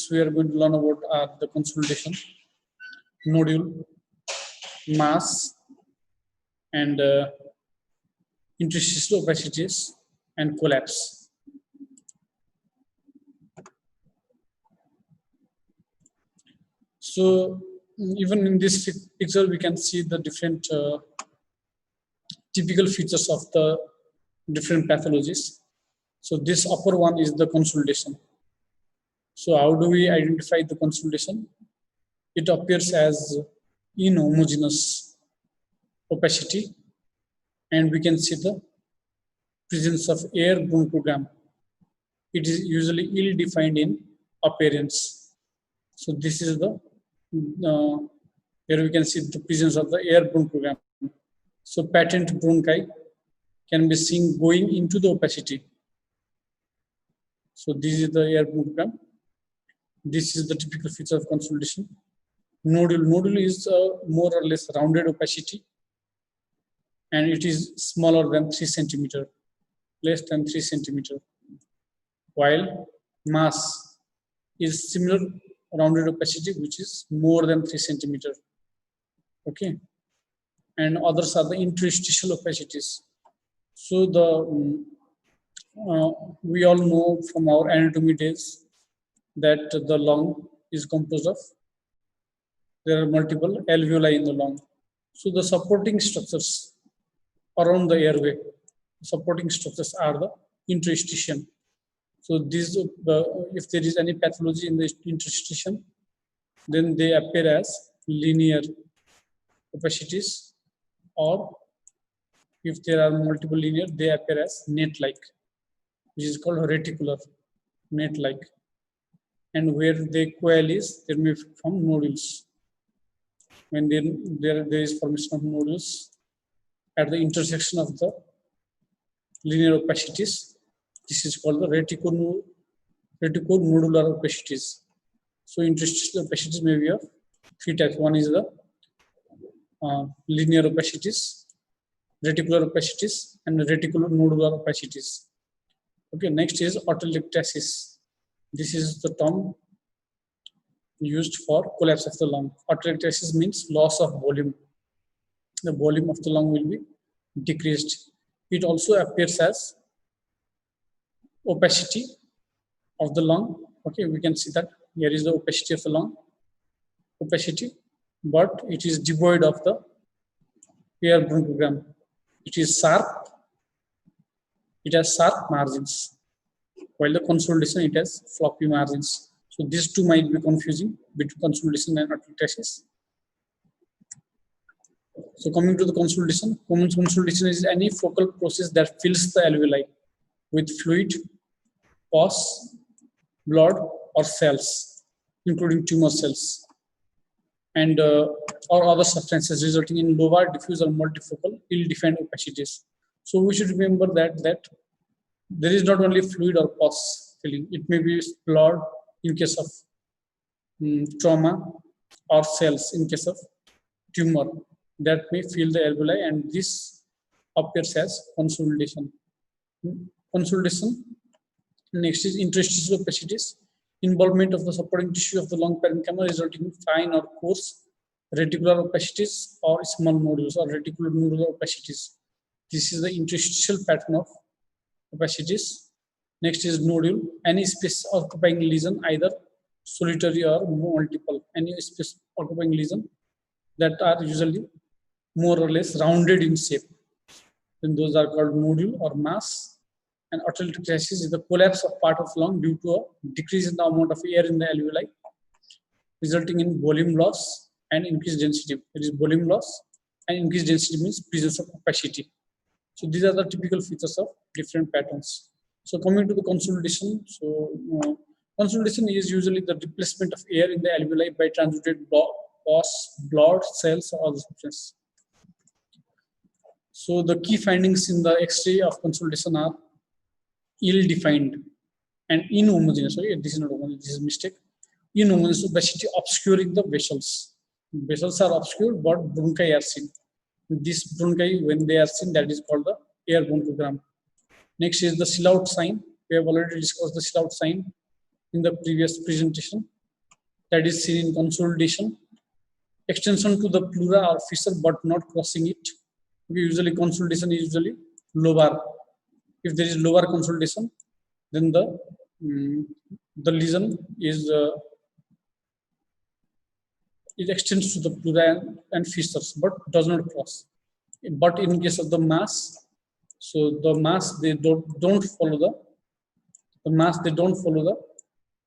we are going to learn about are the consolidation, nodule, mass, and interstitial opacities and collapse. So even in this picture, we can see the different typical features of the different pathologies. So this upper one is the consolidation. So how do we identify the consolidation? It appears as inhomogeneous opacity, and we can see the presence of air bronchogram. It is usually ill-defined in appearance. So this is the here we can see the presence of the air bronchogram. So patent bronchi can be seen going into the opacity. So this is the air bronchogram. This is the typical feature of consolidation. Nodule. Nodule is more or less rounded opacity, and it is smaller than 3 centimeter, less than 3 centimeter. While mass is similar rounded opacity, which is more than 3 centimeter. Okay, and others are the interstitial opacities. So the we all know from our anatomy days that the lung is composed of, there are multiple alveoli in the lung. So the supporting structures around the airway, supporting structures are the interstitium. So these, if there is any pathology in the interstitium, then they appear as linear opacities, or if there are multiple linear, they appear as net-like, which is called reticular, net-like. And where they coalesce, there may form nodules. When there is formation of nodules at the intersection of the linear opacities, this is called the reticonodular opacities. So interstitial opacities may be of three types. One is the linear opacities, reticular opacities, and reticulonodular opacities. Okay, next is atelectasis. This is the term used for collapse of the lung. Atelectasis means loss of volume. The volume of the lung will be decreased. It also appears as opacity of the lung. Okay, we can see that here is the opacity of the lung, opacity, but it is devoid of the air bronchogram. It is sharp. It has sharp margins, while the consolidation it has floppy margins. So these two might be confusing between consolidation and atelectasis. So coming to the consolidation, consolidation is any focal process that fills the alveoli with fluid, pus, blood, or cells, including tumor cells, and or other substances, resulting in lobar, diffuse, or multifocal ill-defined opacities. So we should remember that there is not only fluid or pus filling; it may be blood in case of trauma, or cells in case of tumor that may fill the alveoli, and this appears as consolidation. Consolidation. Next is interstitial opacities. Involvement of the supporting tissue of the lung parenchyma resulting in fine or coarse reticular opacities or small nodules or reticulonodular opacities. This is the interstitial pattern of opacities. Next is nodule. Any space occupying lesion, either solitary or multiple. Any space occupying lesion that are usually more or less rounded in shape. Then those are called nodule or mass. And atelectasis is the collapse of part of lung due to a decrease in the amount of air in the alveoli, resulting in volume loss and increased density. There is volume loss and increased density means presence of opacity. So these are the typical features of different patterns. So coming to the consolidation, so consolidation is usually the replacement of air in the alveoli by transmitted pus, blood, cells, or other substances. So the key findings in the X-ray of consolidation are ill-defined and inhomogeneous. Sorry, this is not homogeneous, this is a mistake. Inhomogeneous opacity obscuring the vessels. Vessels are obscured, but bronchi are seen. This bronchi, when they are seen, that is called the air bronchogram. Next is the Silaut sign. We have already discussed the Silaut sign. in the previous presentation, that is seen in consolidation. Extension to the pleura or fissure but not crossing it. Usually consolidation is usually lower. If there is lower consolidation, then the lesion is it extends to the pleura and fissures but does not cross. But in case of the mass, so the mass they don't follow the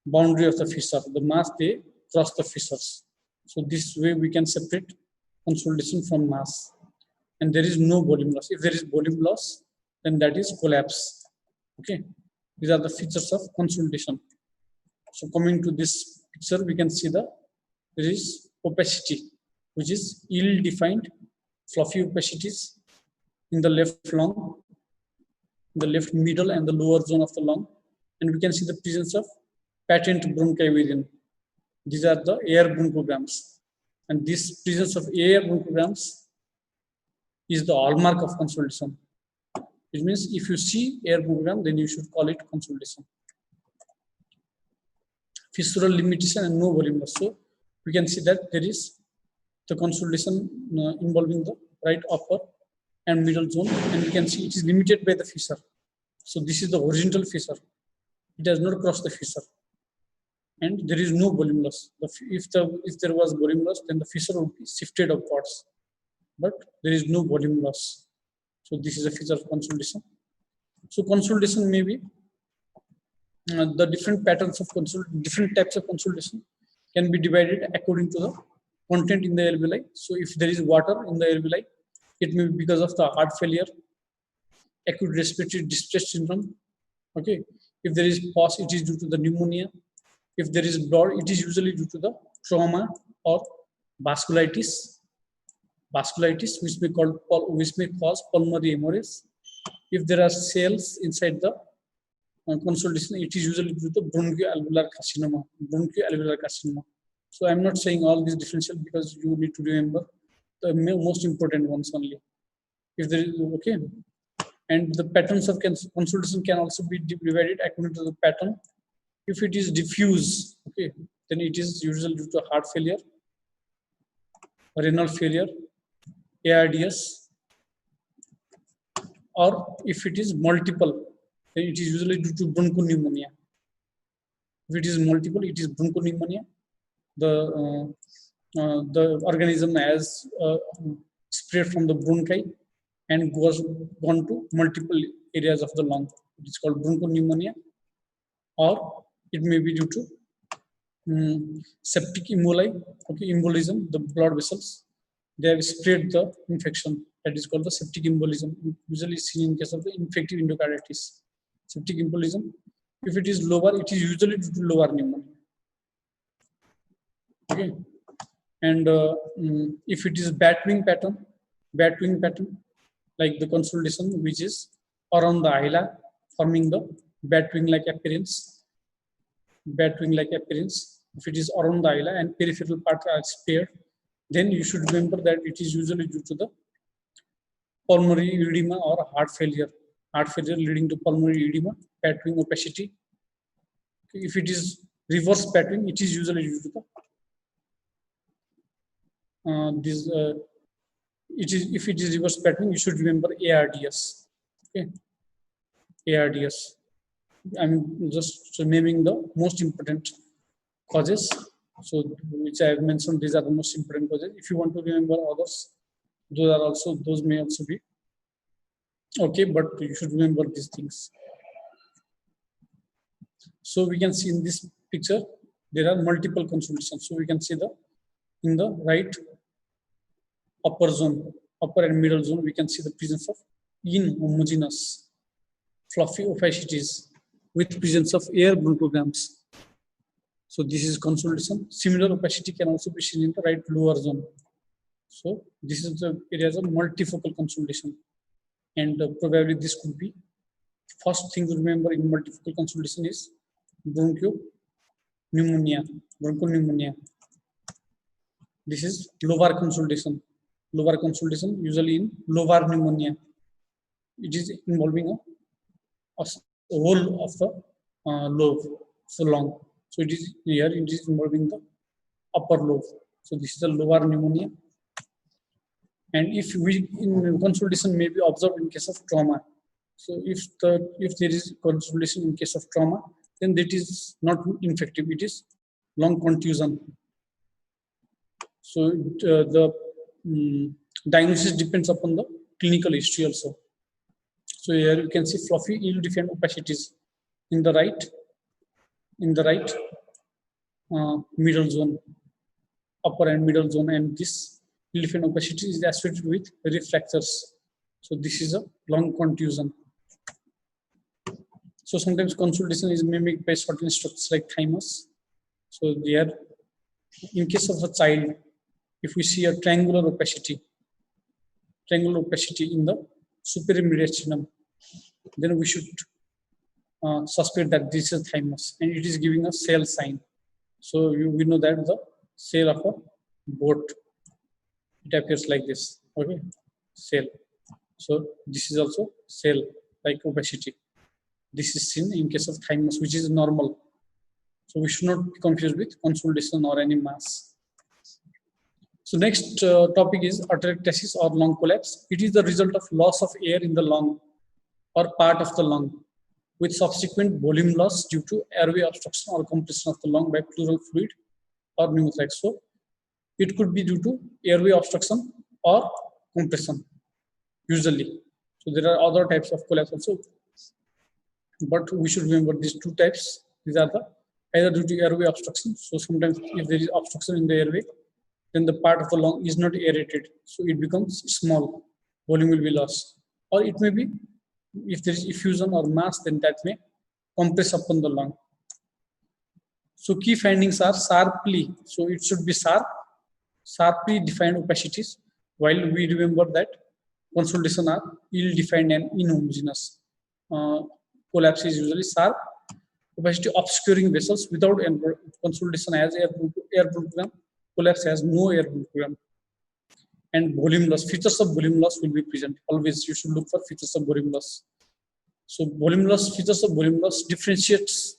boundary of the fissure. The mass they cross the fissures. So this way we can separate consolidation from mass. And there is no volume loss. If there is volume loss, then that is collapse. Okay, these are the features of consolidation. So coming to this picture, we can see there is opacity, which is ill-defined fluffy opacities in the left lung, the left middle and the lower zone of the lung, and we can see the presence of patent bronchi within. These are the air bronchograms, and this presence of air bronchograms is the hallmark of consolidation. It means if you see air bronchogram, then you should call it consolidation. Fissural limitation and no volume loss. So we can see that there is the consolidation involving the right upper and middle zone, and we can see it is limited by the fissure. So this is the horizontal fissure. It does not cross the fissure, and there is no volume loss. If there was volume loss, then the fissure would be shifted upwards, but there is no volume loss. So this is a feature of consolidation. So consolidation may be the different patterns of different types of consolidation can be divided according to the content in the alveoli. So if there is water in the alveoli, it may be because of the heart failure, acute respiratory distress syndrome. Okay, if there is pus, it is due to the pneumonia. If there is blood, it is usually due to the trauma or vasculitis, which may cause pulmonary hemorrhage. If there are cells inside the consolidation, it is usually due to bronchoalveolar carcinoma. So I'm not saying all these differential because you need to remember the most important ones only. If there is okay, and the patterns of consolidation can also be divided according to the pattern. If it is diffuse, okay, then it is usually due to heart failure, renal failure, ARDS, or if it is multiple, then it is usually due to bronchopneumonia. If it is multiple, it is bronchopneumonia. The organism has spread from the bronchi and gone to multiple areas of the lung. It is called bronchopneumonia, or it may be due to septic emboli, okay, embolism, the blood vessels. They have spread the infection. That is called the septic embolism, usually seen in case of the infective endocarditis. Septic embolism. If it is lower, it is usually due to lower pneumonia. Okay, and if it is bat-wing pattern, like the consolidation, which is around the hilum, forming the bat-wing-like appearance. If it is around the hilum and peripheral parts are spared, then you should remember that it is usually due to the pulmonary edema or heart failure. Heart failure leading to pulmonary edema, bat-wing opacity. If it is reverse bat-wing, it is usually due to the if it is reverse bat-wing, you should remember ARDS. Okay, ARDS. I'm just naming the most important causes. So, which I have mentioned, these are the most important causes. If you want to remember others, those may also be okay, but you should remember these things. So we can see in this picture there are multiple consolidations. So we can see in the right upper zone, upper and middle zone, we can see the presence of inhomogeneous fluffy opacities with presence of air bronchograms. So this is consolidation. Similar opacity can also be seen in the right lower zone. So this is the areas of multifocal consolidation, and probably this could be first thing to remember in multifocal consolidation is bronchopneumonia. This is lobar consolidation. Lobar consolidation usually in lobar pneumonia. It is involving a whole of the lobe, so lung. So it is here, it is involving the upper lobe. So this is the lobar pneumonia. And if we in consolidation may be observed in case of trauma. So if there is consolidation in case of trauma, then that is not infective. It is lung contusion. So the diagnosis depends upon the clinical history also. So here you can see fluffy ill-defined opacities in the right middle zone, upper and middle zone, and this ill-defined opacity is associated with refractors. So this is a lung contusion. So sometimes consolidation is mimicked by certain structures like thymus. So there, in case of a child, if we see a triangular opacity in the superior mediastinum, then we should suspect that this is thymus, and it is giving a cell sign. So we know that the cell of a boat, it appears like this. Okay, cell. So this is also cell like opacity. This is seen in case of thymus, which is normal. So we should not be confused with consolidation or any mass. So next topic is atelectasis or lung collapse. It is the result of loss of air in the lung or part of the lung, with subsequent volume loss due to airway obstruction or compression of the lung by pleural fluid or pneumothorax. So it could be due to airway obstruction or compression usually. So there are other types of collapse also, but we should remember these two types. These are the either due to airway obstruction. So sometimes if there is obstruction in the airway, then the part of the lung is not aerated, so it becomes small, volume will be lost. Or it may be, if there is effusion or mass, then that may compress upon the lung. So key findings are sharply, so it should be sharply defined opacities, while we remember that consolidation are ill-defined and inhomogeneous. Collapse is usually sharp opacity obscuring vessels without consolidation as air program. Collapse has no air program. And volume loss, features of volume loss will be present. Always you should look for features of volume loss. So volume loss, features of volume loss differentiates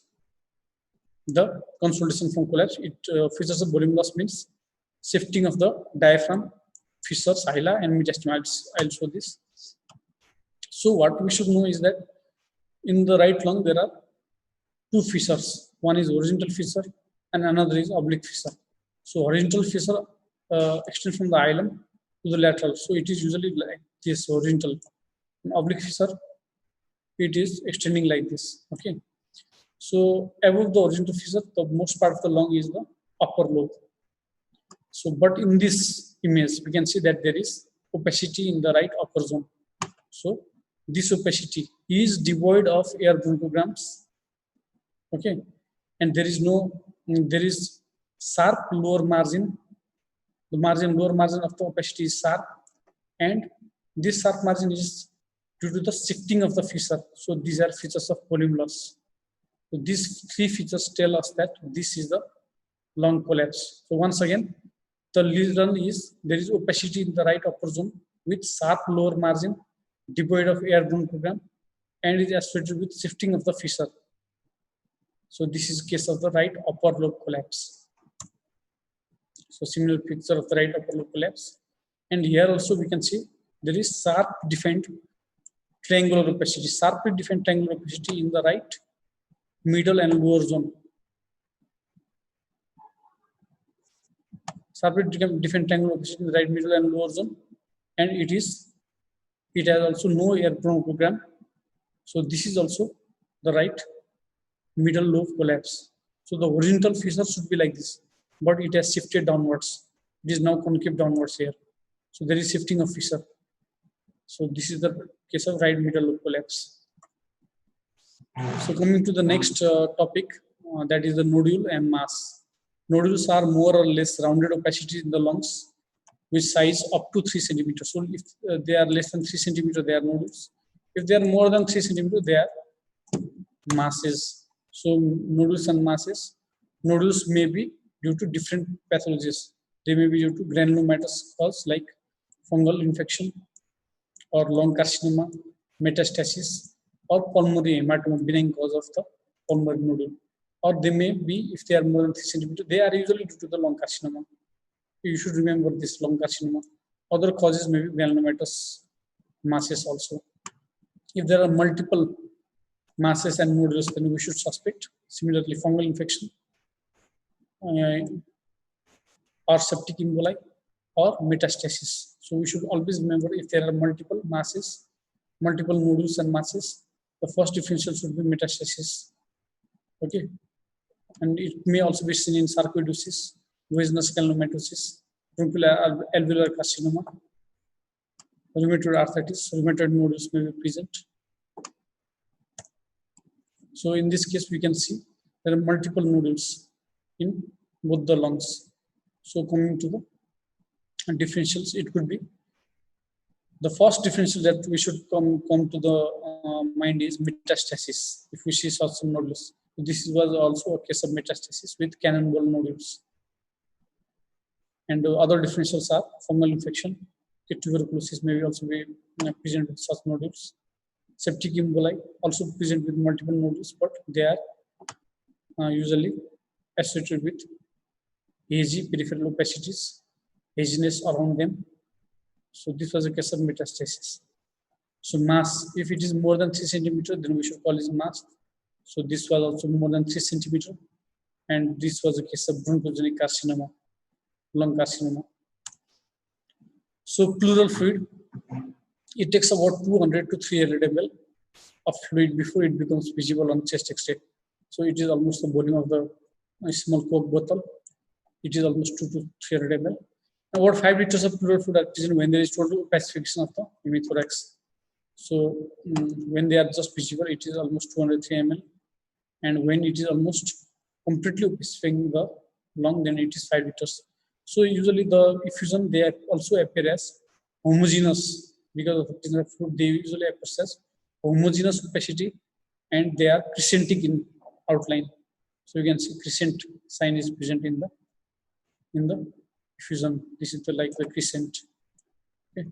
the consolidation from collapse. Features of volume loss means shifting of the diaphragm, fissures, hila, and mediastinum. I'll show this. So what we should know is that in the right lung there are two fissures. One is horizontal fissure and another is oblique fissure. So horizontal fissure extends from the hilum to the lateral. So it is usually like this horizontal. In oblique fissure, it is extending like this. Okay. So above the horizontal fissure, the most part of the lung is the upper lobe. So, but in this image, we can see that there is opacity in the right upper zone. So this opacity is devoid of air bronchograms. Okay, and there is sharp lower margin. The lower margin of the opacity is sharp, and this sharp margin is due to the shifting of the fissure. So these are features of volume loss. So these three features tell us that this is the lung collapse. So once again, the reason is there is opacity in the right upper zone with sharp lower margin, devoid of air bronchogram, and is associated with shifting of the fissure. So this is case of the right upper lobe collapse. So similar picture of the right upper lobe collapse. And here also we can see there is sharp defined triangular opacity, sharply defined triangular opacity in the right middle and lower zone. Sharply defined triangular opacity in the right middle and lower zone, and it has also no air bronchogram. So this is also the right middle lobe collapse. So the horizontal fissure should be like this, but it has shifted downwards. It is now concave downwards here. So there is shifting of fissure. So this is the case of right middle lobe collapse. So coming to the next topic, that is the nodule and mass. Nodules are more or less rounded opacity in the lungs with size up to 3 centimeters. So if they are less than 3 centimeters, they are nodules. If they are more than 3 centimeters, they are masses. So nodules and masses. Nodules may be due to different pathologies. They may be due to granulomatous cause like fungal infection or lung carcinoma, metastasis, or pulmonary hematoma, benign cause of the pulmonary nodule, or they may be, if they are more than 3 centimeters, they are usually due to the lung carcinoma. You should remember this lung carcinoma. Other causes may be melanomatous masses also. If there are multiple masses and nodules, then we should suspect. Similarly, fungal infection or septic emboli or metastasis. So we should always remember, if there are multiple masses, multiple nodules and masses, the first differential should be metastasis. Okay, and it may also be seen in sarcoidosis, venous granulomatosis, bronchoalveolar carcinoma, rheumatoid arthritis, rheumatoid nodules may be present. So in this case, we can see there are multiple nodules in both the lungs. So coming to the differentials, it could be the first differential that we should come to the mind is metastasis. If we see such nodules, this was also a case of metastasis with cannonball nodules. And other differentials are fungal infection, tuberculosis may also be present with such nodules. Septic emboli also present with multiple nodules, but they are usually associated with hazy peripheral opacities, haziness around them. So this was a case of metastasis. So mass, if it is more than 3 centimeters, then we should call it mass. So this was also more than 3 centimeters, and this was a case of bronchogenic carcinoma, lung carcinoma. So pleural fluid, it takes about 200 to 300 ml of fluid before it becomes visible on chest X-ray. So it is almost the volume of the small Coke bottle. It is almost 2 to 300 ml. About 5 liters of pleural fluid are present when there is total opacification of the hemithorax. So when they are just visible, it is almost 203 ml. And when it is almost completely opacifying the lung, then it is 5 liters. So usually the effusion, they also appear as homogeneous, because of the fluid, they usually appear as homogeneous opacity, and they are crescentic in outline. So you can see crescent sign is present in the effusion. This is like the crescent. Okay.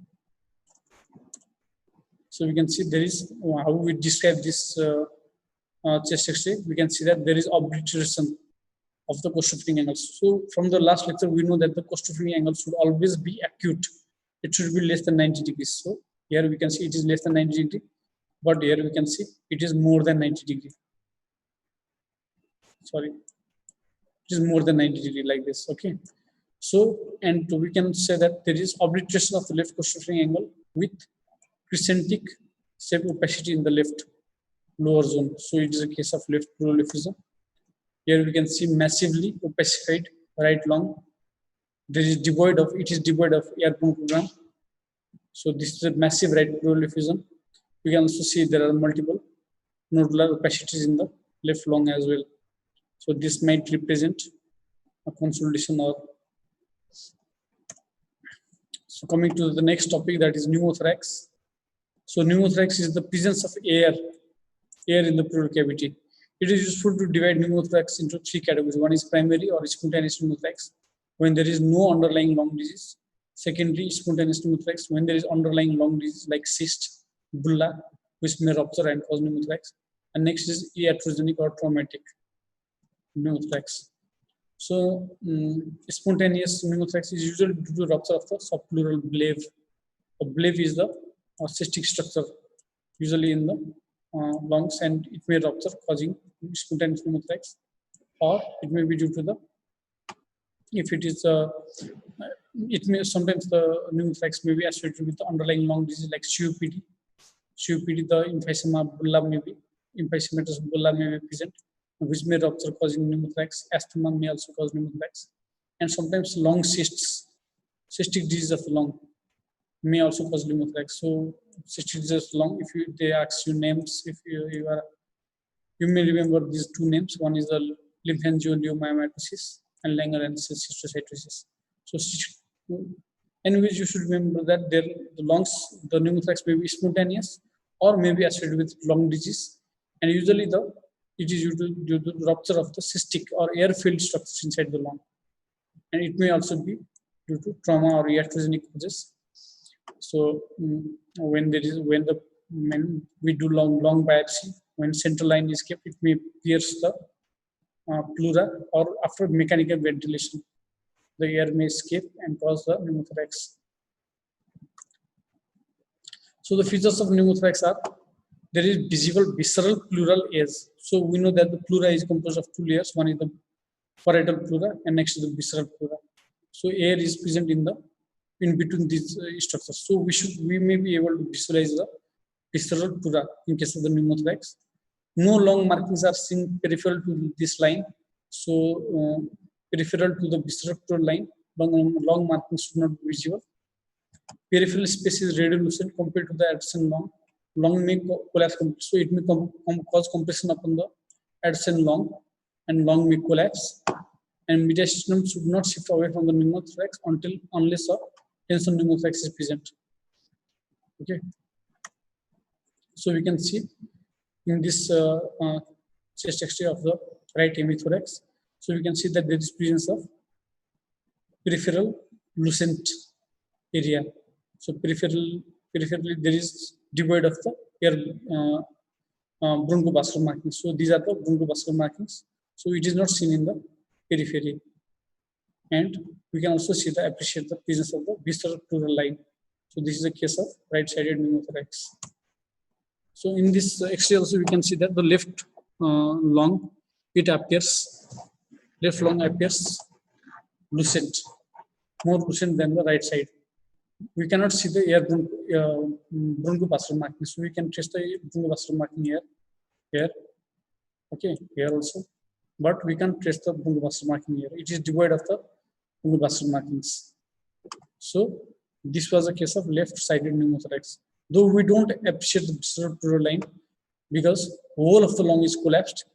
So we can see there is, how we describe this chest X-ray. We can see that there is obliteration of the costophilic angles. So from the last lecture, we know that the costophilic angle should always be acute. It should be less than 90 degrees. So here we can see it is less than 90 degrees, but here we can see it is more than 90 degrees. Sorry, it is more than 90 degrees like this. Okay. So, and we can say that there is obliteration of the left costophilic angle with crescentic shape opacity in the left lower zone. So it is a case of left pleural effusion. Here we can see massively opacified right lung. There is devoid of, it is devoid of air bronchogram. So this is a massive right pleural effusion. We can also see there are multiple nodular opacities in the left lung as well. So this might represent a consolidation or. So coming to the next topic, that is pneumothorax. So pneumothorax is the presence of air in the pleural cavity. It is useful to divide pneumothorax into 3 categories. One is primary or spontaneous pneumothorax, when there is no underlying lung disease. Secondly, spontaneous pneumothorax, when there is underlying lung disease like cyst, bulla, which may rupture and cause pneumothorax. And next is iatrogenic or traumatic pneumothorax. So spontaneous pneumothorax is usually due to rupture of the subpleural valve. A valve is the cystic structure usually in the lungs, and it may rupture causing spontaneous pneumothorax, or it may be due to the, if it is it may, sometimes the pneumothorax may be associated with the underlying lung disease like COPD. COPD, the emphysema bulla may be, emphysematous bulla may be present, which may rupture causing pneumothorax. Asthma may also cause pneumothorax, and sometimes lung cysts, cystic disease of the lung may also cause pneumothorax. So cystic disease of the lung, if they ask you names, if you may remember these 2 names. One is the lymphangioliomyomatosis and Langerhans cysticercosis. So anyways, you should remember that the lungs, the pneumothorax may be spontaneous or may be associated with lung disease, and usually it is due to rupture of the cystic or air-filled structures inside the lung, and it may also be due to trauma or iatrogenic causes. So when we do lung biopsy, when central line is kept, it may pierce the pleura or after mechanical ventilation. The air may escape and cause the pneumothorax. So the features of pneumothorax are there is visible visceral pleural edge. So we know that the pleura is composed of two layers. One is the parietal pleura and next is the visceral pleura. So air is present in between these structures. So we may be able to visualize the visceral pleura in case of the pneumothorax. No long markings are seen peripheral to this line. So peripheral to the visceral pleura line, long markings should not be visible. Peripheral space is radiolucent compared to the adjacent long. Long may collapse, so it may cause compression upon the adjacent long, and long may collapse. And mediastinum should not shift away from the pneumothorax unless a tension pneumothorax is present. Okay. So we can see in this chest X-ray of the right hemithorax. So we can see that there is presence of peripheral lucent area. So peripherally there is devoid of the air bronchovascular markings. So these are the bronchovascular markings. So it is not seen in the periphery. And we can also appreciate the presence of the visceral pleural line. So this is a case of right-sided pneumothorax. So in this X-ray also we can see that the left lung, left lung appears lucent, more lucent than the right side. We cannot see the air bronchovascular marking. So we can trace the bronchovascular marking here, okay, here also. But we can trace the bronchovascular marking here. It is devoid of the bronchovascular markings. So this was a case of left-sided pneumothorax. Though we don't appreciate the visceral pleural line because whole of the lung is collapsed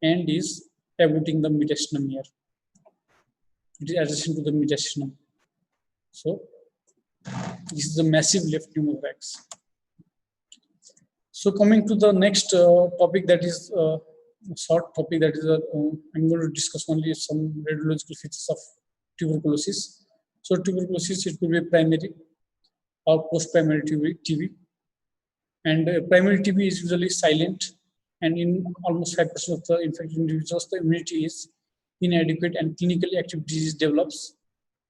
and is abutting the mediastinum here. It is adjacent to the mediastinum. So this is a massive left pneumothorax. So coming to the next topic, that is a short topic, that is I'm going to discuss only some radiological features of tuberculosis. So tuberculosis, it could be primary or post-primary TB. And primary TB is usually silent, and in almost 5% of the infected individuals, the immunity is inadequate and clinically active disease develops,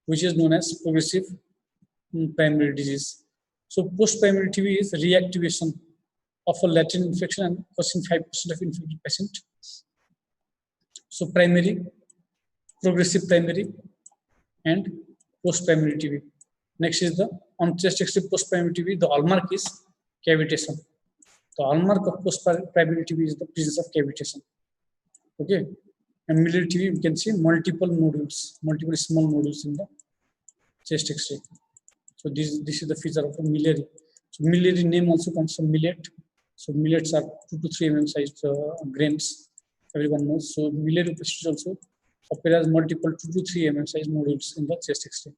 which is known as progressive primary disease. So post-primary TB is reactivation of a latent infection and causing 5% of infected patients. So primary, progressive primary, and post-primary TB. Next is the on chest X-ray post-primary TB. The hallmark is cavitation. The hallmark of post-primary TB is the presence of cavitation. Okay, and miliary TB, we can see multiple nodules, multiple small nodules in the chest X-ray. So this is the feature of the miliary. So miliary name also comes from millet. So millets are 2 to 3 mm sized grains. Everyone knows. So miliary procedure also appear as multiple 2 to 3 mm sized nodules in the chest X-ray.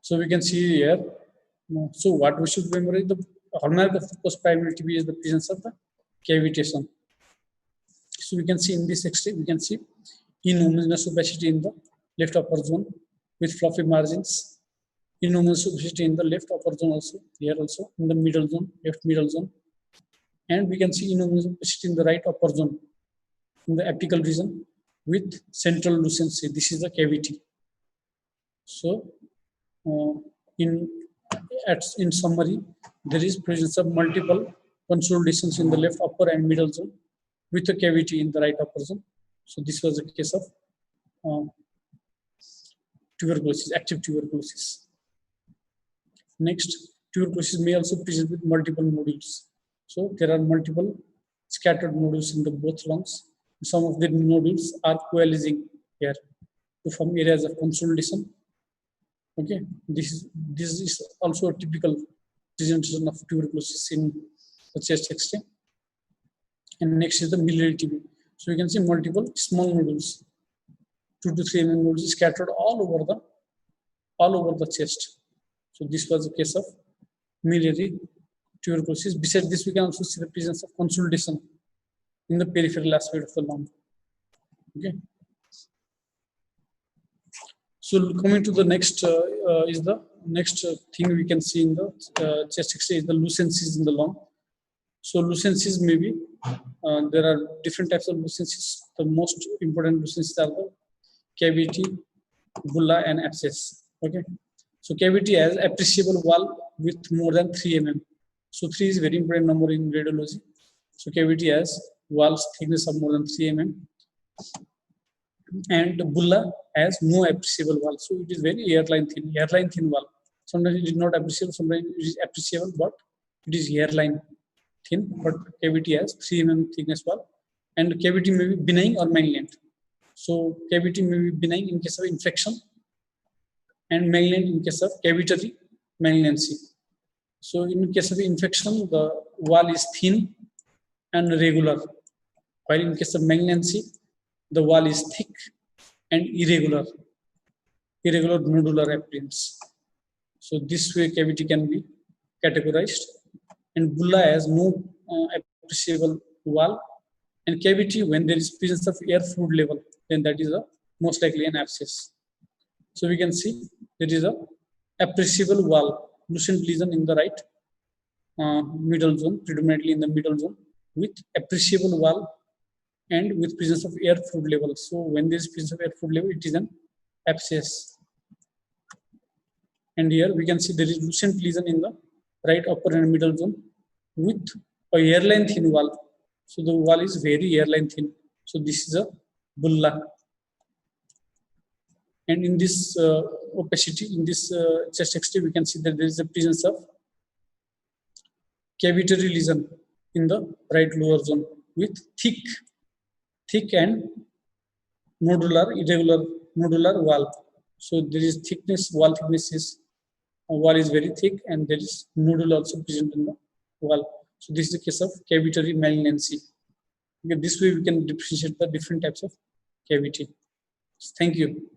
So we can see here. So what we should remember is the hallmark of the post-primary TB is the presence of the cavitation. So we can see in this X-ray, we can see inhomogeneous opacity in the left upper zone with fluffy margins. Inhomogeneous opacity in the left upper zone also, here also, in the middle zone, left middle zone. And we can see inhomogeneous opacity in the right upper zone, in the apical region with central lucency. This is the cavity. So in summary, there is presence of multiple consolidations in the left upper and middle zone with a cavity in the right upper zone. So this was a case of tuberculosis, active tuberculosis. Next, tuberculosis may also present with multiple nodules. So there are multiple scattered nodules in the both lungs. Some of the nodules are coalescing here to form areas of consolidation. Okay, this is also a typical presentation of tuberculosis in the chest X-ray. And next is the miliary TB. So you can see multiple small nodules, 2 to 3 mm nodules scattered all over the chest. So this was the case of miliary tuberculosis. Besides this, we can also see the presence of consolidation in the peripheral aspect of the lung. Okay. So coming to the next is the next thing we can see in the chest X-ray is the lucencies in the lung. So lucencies may be, there are different types of lucencies. The most important lucencies are the cavity, bulla, and abscess. Okay. So cavity has appreciable wall with more than 3 mm. So 3 is very important number in radiology. So cavity has walls thickness of more than 3 mm. And the bulla has no appreciable wall. So it is very hairline thin wall. Sometimes it is not appreciable, sometimes it is appreciable, but it is hairline thin, but cavity has 3 mm thickness wall. And cavity may be benign or malignant. So cavity may be benign in case of infection and malignant in case of cavitary malignancy. So in case of infection, the wall is thin and regular, while in case of malignancy, the wall is thick and irregular nodular appearance. So this way cavity can be categorized. And bulla has no appreciable wall, and cavity, when there is presence of air fluid level, then that is a most likely an abscess. So we can see there is a appreciable wall, lucent lesion in the right middle zone, predominantly in the middle zone, with appreciable wall and with presence of air fluid level. So when there is presence of air fluid level, it is an abscess. And here we can see there is lucent lesion in the right upper and middle zone with a hairline thin wall. So the wall is very hairline thin. So this is a bulla. And in this opacity, in this chest X-ray, we can see that there is a presence of cavitary lesion in the right lower zone with thick and irregular nodular wall. So there is thickness, wall thickness is, wall is very thick, and there is nodule also present in the wall. So this is the case of cavitary malignancy. Okay, this way we can differentiate the different types of cavity. Thank you.